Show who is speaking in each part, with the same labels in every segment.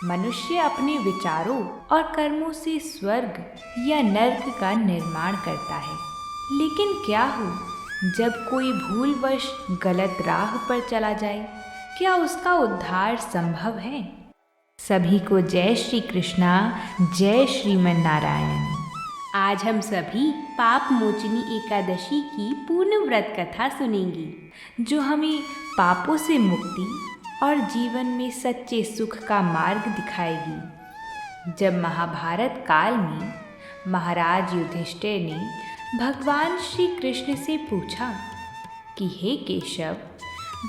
Speaker 1: मनुष्य अपने विचारों और कर्मों से स्वर्ग या नर्क का निर्माण करता है, लेकिन क्या हो जब कोई भूलवश गलत राह पर चला जाए? क्या उसका उद्धार संभव है? सभी को जय श्री कृष्णा, जय श्रीमन नारायण। आज हम सभी पाप मोचनी एकादशी की पूर्ण व्रत कथा सुनेंगे, जो हमें पापों से मुक्ति और जीवन में सच्चे सुख का मार्ग दिखाएगी। जब महाभारत काल में महाराज युधिष्ठिर ने भगवान श्री कृष्ण से पूछा कि हे केशव,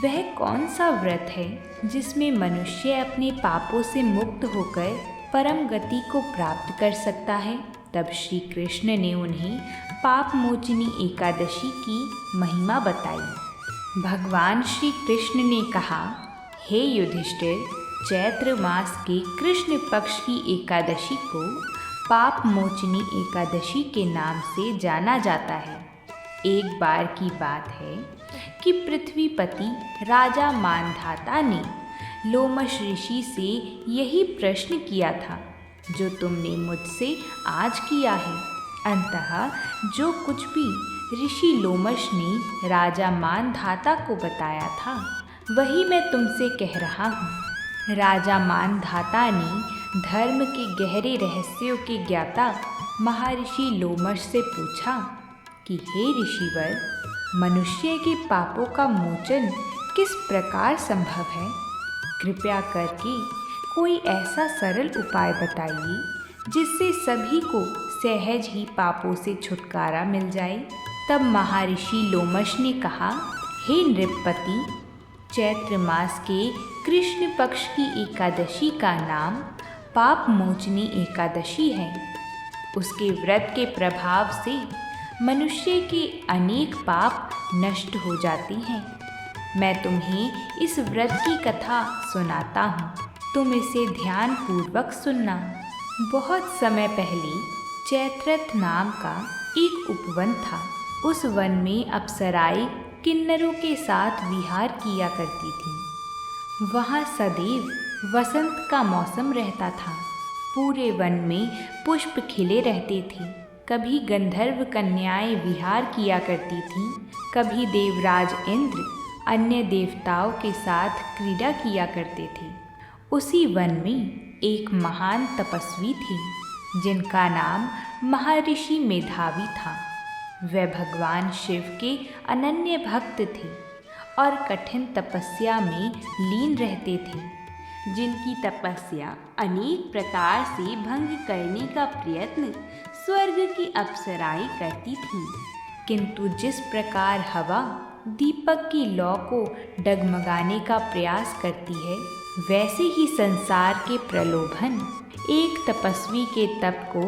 Speaker 1: वह कौन सा व्रत है जिसमें मनुष्य अपने पापों से मुक्त होकर परम गति को प्राप्त कर सकता है, तब श्री कृष्ण ने उन्हें पाप मोचनी एकादशी की महिमा बताई। भगवान श्री कृष्ण ने कहा, हे युधिष्ठिर, चैत्र मास के कृष्ण पक्ष की एकादशी को पाप मोचनी एकादशी के नाम से जाना जाता है। एक बार की बात है कि पृथ्वीपति राजा मानधाता ने लोमश ऋषि से यही प्रश्न किया था जो तुमने मुझसे आज किया है। अंततः जो कुछ भी ऋषि लोमश ने राजा मानधाता को बताया था वही मैं तुमसे कह रहा हूँ। राजा मानधाता ने धर्म के गहरे रहस्यों के ज्ञाता महर्षि लोमश से पूछा कि हे ऋषिवर, मनुष्य के पापों का मोचन किस प्रकार संभव है? कृपया करके कोई ऐसा सरल उपाय बताइए जिससे सभी को सहज ही पापों से छुटकारा मिल जाए। तब महर्षि लोमश ने कहा, हे नृपति, चैत्र मास के कृष्ण पक्ष की एकादशी का नाम पाप मोचनी एकादशी है। उसके व्रत के प्रभाव से मनुष्य के अनेक पाप नष्ट हो जाते हैं। मैं तुम्हें इस व्रत की कथा सुनाता हूँ, तुम इसे ध्यान पूर्वक सुनना। बहुत समय पहले चैत्रथ नाम का एक उपवन था। उस वन में अप्सराएं किन्नरों के साथ विहार किया करती थीं। वहाँ सदैव वसंत का मौसम रहता था। पूरे वन में पुष्प खिले रहते थे। कभी गंधर्व कन्याएं विहार किया करती थीं, कभी देवराज इंद्र अन्य देवताओं के साथ क्रीड़ा किया करते थे। उसी वन में एक महान तपस्वी थे जिनका नाम महर्षि मेधावी था। वे भगवान शिव के अनन्य भक्त थे और कठिन तपस्या में लीन रहते थे, जिनकी तपस्या अनेक प्रकार से भंग करने का प्रयत्न स्वर्ग की अप्सराएं करती थीं। किंतु जिस प्रकार हवा दीपक की लौ को डगमगाने का प्रयास करती है, वैसे ही संसार के प्रलोभन एक तपस्वी के तप को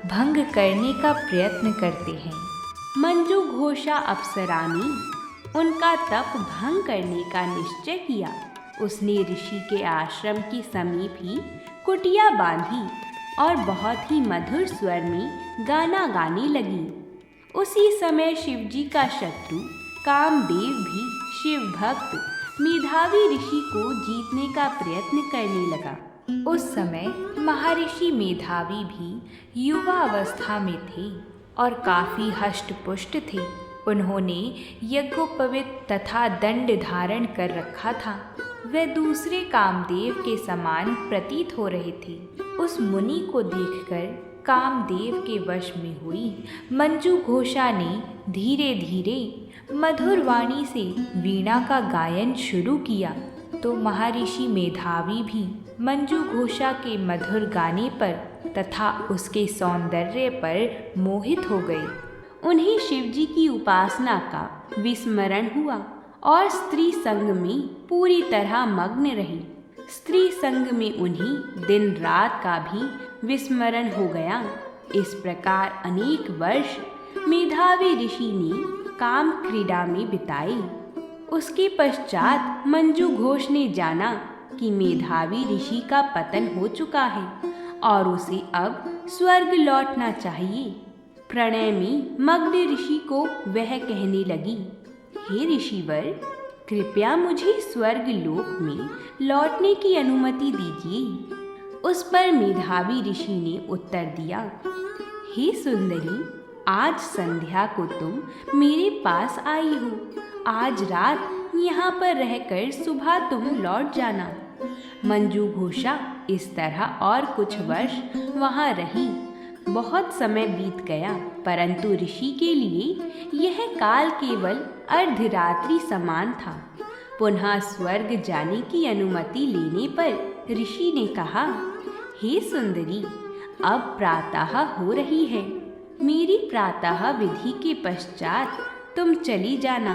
Speaker 1: भंग करने का प्रयत्न करते हैं। मंजू घोषा अप्सरा ने उनका तप भंग करने का निश्चय किया। उसने ऋषि के आश्रम के समीप ही कुटिया बांधी और बहुत ही मधुर स्वर में गाना गाने लगी। उसी समय शिवजी का शत्रु कामदेव भी शिव भक्त मेधावी ऋषि को जीतने का प्रयत्न करने लगा। उस समय महर्षि मेधावी भी युवा अवस्था में थे और काफी हष्ट-पुष्ट थे। उन्होंने यज्ञोपवीत तथा दंड धारण कर रखा था। वे दूसरे कामदेव के समान प्रतीत हो रहे थे। उस मुनि को देखकर कामदेव के वश में हुई मंजू घोषा ने धीरे धीरे मधुर वाणी से वीणा का गायन शुरू किया, तो महर्षि मेधावी भी मंजू घोषा के मधुर गाने पर तथा उसके सौंदर्य पर मोहित हो गए। उन्हें शिवजी की उपासना का विस्मरण हुआ और स्त्री संग में पूरी तरह मग्न रही। स्त्री संग में उन्हें दिन रात का भी विस्मरण हो गया। इस प्रकार अनेक वर्ष मेधावी ऋषि ने काम क्रीड़ा में बिताए। उसके पश्चात मंजू घोष ने जाना कि मेधावी ऋषि का पतन हो चुका है और उसे अब स्वर्ग लौटना चाहिए। प्रणय में मग्न ऋषि को वह कहने लगी, हे ऋषिवर, कृपया मुझे स्वर्ग लोक में लौटने की अनुमति दीजिए।
Speaker 2: उस पर मेधावी ऋषि ने उत्तर दिया, हे सुंदरी, आज संध्या को तुम मेरे पास आई हो। आज रात यहाँ पर रहकर सुबह तुम लौट जाना। मंजू घोषा इस तरह और कुछ वर्ष वहाँ रही। बहुत समय बीत गया, परंतु ऋषि के लिए यह काल केवल अर्धरात्रि समान था। पुनः स्वर्ग जाने की अनुमति लेने पर ऋषि ने कहा, हे सुंदरी, अब प्रातः हो रही है। मेरी प्रातः विधि के पश्चात तुम चली जाना।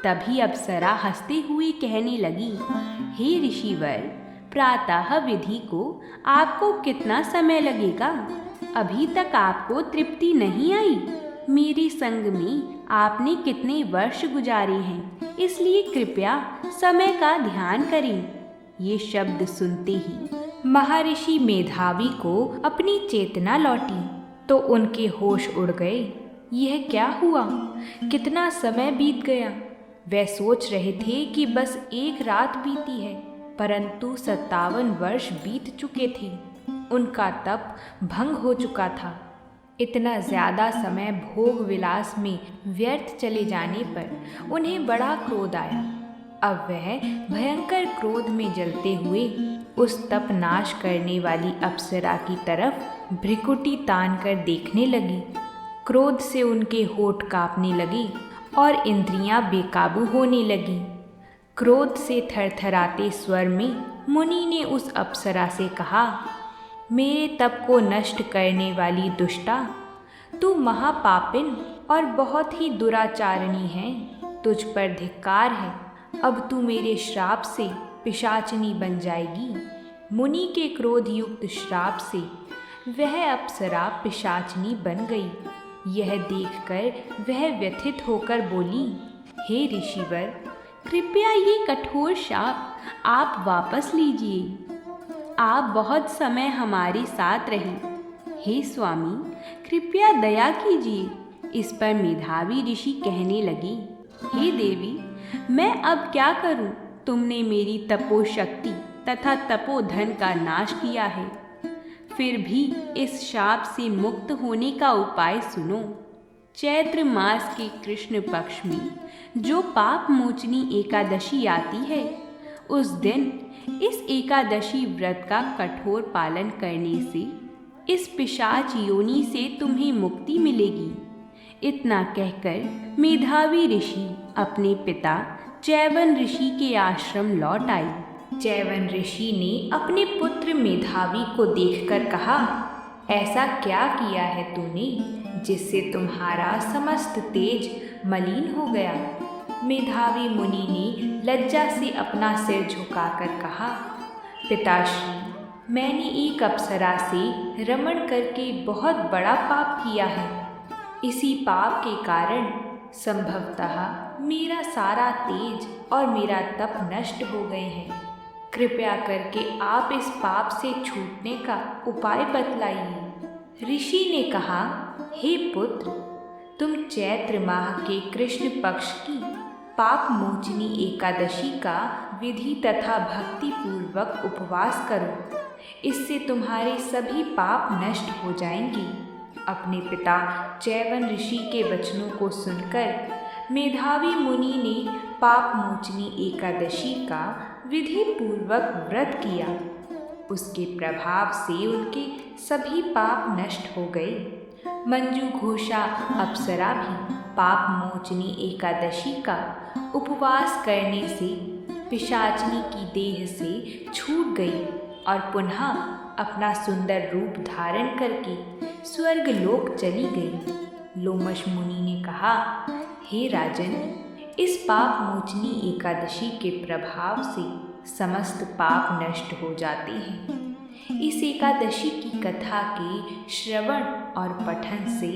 Speaker 2: तभी अप्सरा हंसते हुए कहने लगी, हे ऋषिवर, प्रातः विधि को आपको कितना समय लगेगा? अभी तक आपको तृप्ति नहीं आई। मेरे संग में आपने कितने वर्ष गुजारे हैं, इसलिए कृपया समय का ध्यान करें। ये शब्द सुनते ही महर्षि मेधावी को अपनी चेतना लौटी तो उनके होश उड़ गए। यह क्या हुआ? कितना समय बीत गया? वे सोच रहे थे कि बस एक रात बीती है, परंतु 57 वर्ष बीत चुके थे। उनका तप भंग हो चुका था। इतना ज़्यादा समय भोग विलास में व्यर्थ चले जाने पर उन्हें बड़ा क्रोध आया। अब वह भयंकर क्रोध में जलते हुए उस तप नाश करने वाली अप्सरा की तरफ भ्रिकुटी तान कर देखने लगी। क्रोध से उनके होठ कांपने लगे और इंद्रियां बेकाबू होने लगीं। क्रोध से थरथराते स्वर में मुनि ने उस अप्सरा से कहा, मेरे तप को नष्ट करने वाली दुष्टा, तू महापापिन और बहुत ही दुराचारणी है। तुझ पर धिक्कार है। अब तू मेरे श्राप से पिशाचनी बन जाएगी। मुनि के क्रोध युक्त श्राप से वह अप्सरा पिशाचनी बन गई। यह देखकर वह व्यथित होकर बोली, हे ऋषिवर, कृपया ये कठोर शाप आप वापस लीजिए। आप बहुत समय हमारे साथ रहे। हे स्वामी, कृपया दया कीजिए। इस पर मेधावी ऋषि कहने लगे, हे देवी, मैं अब क्या करूं? तुमने मेरी तपोशक्ति तथा तपोधन का नाश किया है। फिर भी इस शाप से मुक्त होने का उपाय सुनो। चैत्र मास के कृष्ण पक्ष में जो पाप मोचनी एकादशी आती है, उस दिन इस एकादशी व्रत का कठोर पालन करने से इस पिशाच योनि से तुम्हें मुक्ति मिलेगी। इतना कहकर मेधावी ऋषि अपने पिता चैवन ऋषि के आश्रम लौट आए। चैवन ऋषि ने अपने पुत्र मेधावी को देखकर कहा, ऐसा क्या किया है तूने जिससे तुम्हारा समस्त तेज मलिन हो गया? मेधावी मुनि ने लज्जा से अपना सिर झुकाकर कहा, पिताश्री, मैंने एक अप्सरा से रमण करके बहुत बड़ा पाप किया है। इसी पाप के कारण संभवतः मेरा सारा तेज और मेरा तप नष्ट हो गए हैं। कृपया करके आप इस पाप से छूटने का उपाय बतलाइए। ऋषि ने कहा, हे पुत्र, तुम चैत्र माह के कृष्ण पक्ष की पाप मोचनी एकादशी का विधि तथा भक्ति पूर्वक उपवास करो। इससे तुम्हारे सभी पाप नष्ट हो जाएंगे। अपने पिता चैवन ऋषि के वचनों को सुनकर मेधावी मुनि ने पाप मोचनी एकादशी का विधि पूर्वक व्रत किया। उसके प्रभाव से उनके सभी पाप नष्ट हो गए। मंजू घोषा अप्सरा भी पाप मोचनी एकादशी का उपवास करने से पिशाचनी की देह से छूट गई और पुनः अपना सुंदर रूप धारण करके स्वर्ग लोक चली गई। लोमश मुनि ने कहा, हे राजन, इस पाप मोचनी एकादशी के प्रभाव से समस्त पाप नष्ट हो जाते हैं। इस एकादशी की कथा के श्रवण और पठन से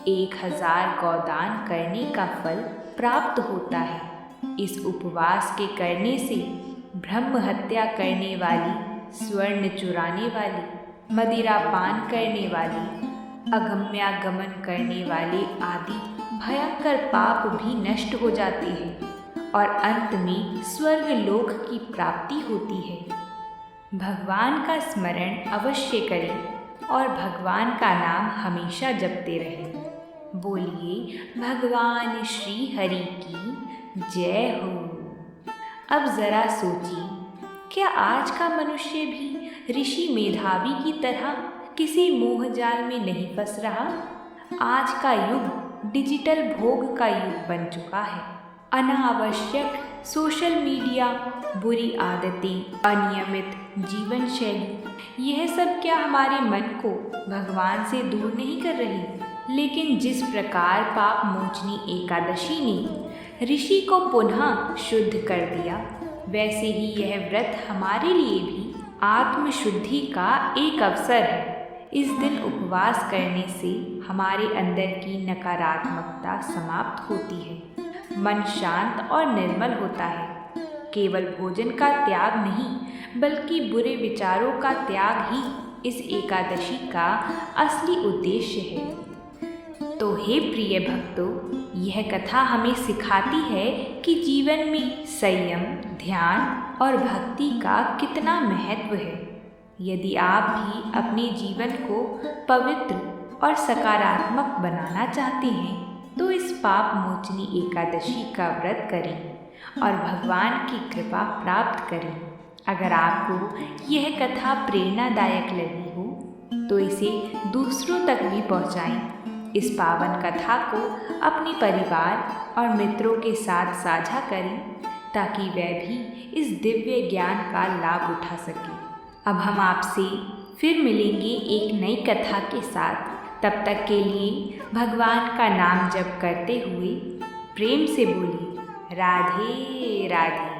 Speaker 2: 1000 गौदान करने का फल प्राप्त होता है। इस उपवास के करने से ब्रह्म हत्या करने वाली, स्वर्ण चुराने वाली, मदिरा पान करने वाली, अगम्यागमन करने वाले आदि भयंकर पाप भी नष्ट हो जाते हैं और अंत में स्वर्ग लोक की प्राप्ति होती है।
Speaker 1: भगवान का स्मरण अवश्य करें और भगवान का नाम हमेशा जपते रहें। बोलिए भगवान श्री हरि की जय हो। अब ज़रा सोचिए, क्या आज का मनुष्य भी ऋषि मेधावी की तरह किसी मोहजाल में नहीं फंस रहा? आज का युग डिजिटल भोग का युग बन चुका है। अनावश्यक सोशल मीडिया, बुरी आदतें, अनियमित जीवन शैली, यह सब क्या हमारे मन को भगवान से दूर नहीं कर रही? लेकिन जिस प्रकार पाप मोचनी एकादशी ने ऋषि को पुनः शुद्ध कर दिया, वैसे ही यह व्रत हमारे लिए भी आत्मशुद्धि का एक अवसर है। इस दिन उपवास करने से हमारे अंदर की नकारात्मकता समाप्त होती है, मन शांत और निर्मल होता है। केवल भोजन का त्याग नहीं, बल्कि बुरे विचारों का त्याग ही इस एकादशी का असली उद्देश्य है। तो हे प्रिय भक्तों, यह कथा हमें सिखाती है कि जीवन में संयम, ध्यान और भक्ति का कितना महत्व है। यदि आप भी अपने जीवन को पवित्र और सकारात्मक बनाना चाहते हैं, तो इस पाप मोचनी एकादशी का व्रत करें और भगवान की कृपा प्राप्त करें। अगर आपको यह कथा प्रेरणादायक लगी हो, तो इसे दूसरों तक भी पहुंचाएं। इस पावन कथा को अपने परिवार और मित्रों के साथ साझा करें, ताकि वे भी इस दिव्य ज्ञान का लाभ उठा सकें। अब हम आपसे फिर मिलेंगे एक नई कथा के साथ। तब तक के लिए भगवान का नाम जप करते हुए प्रेम से बोलिए राधे राधे।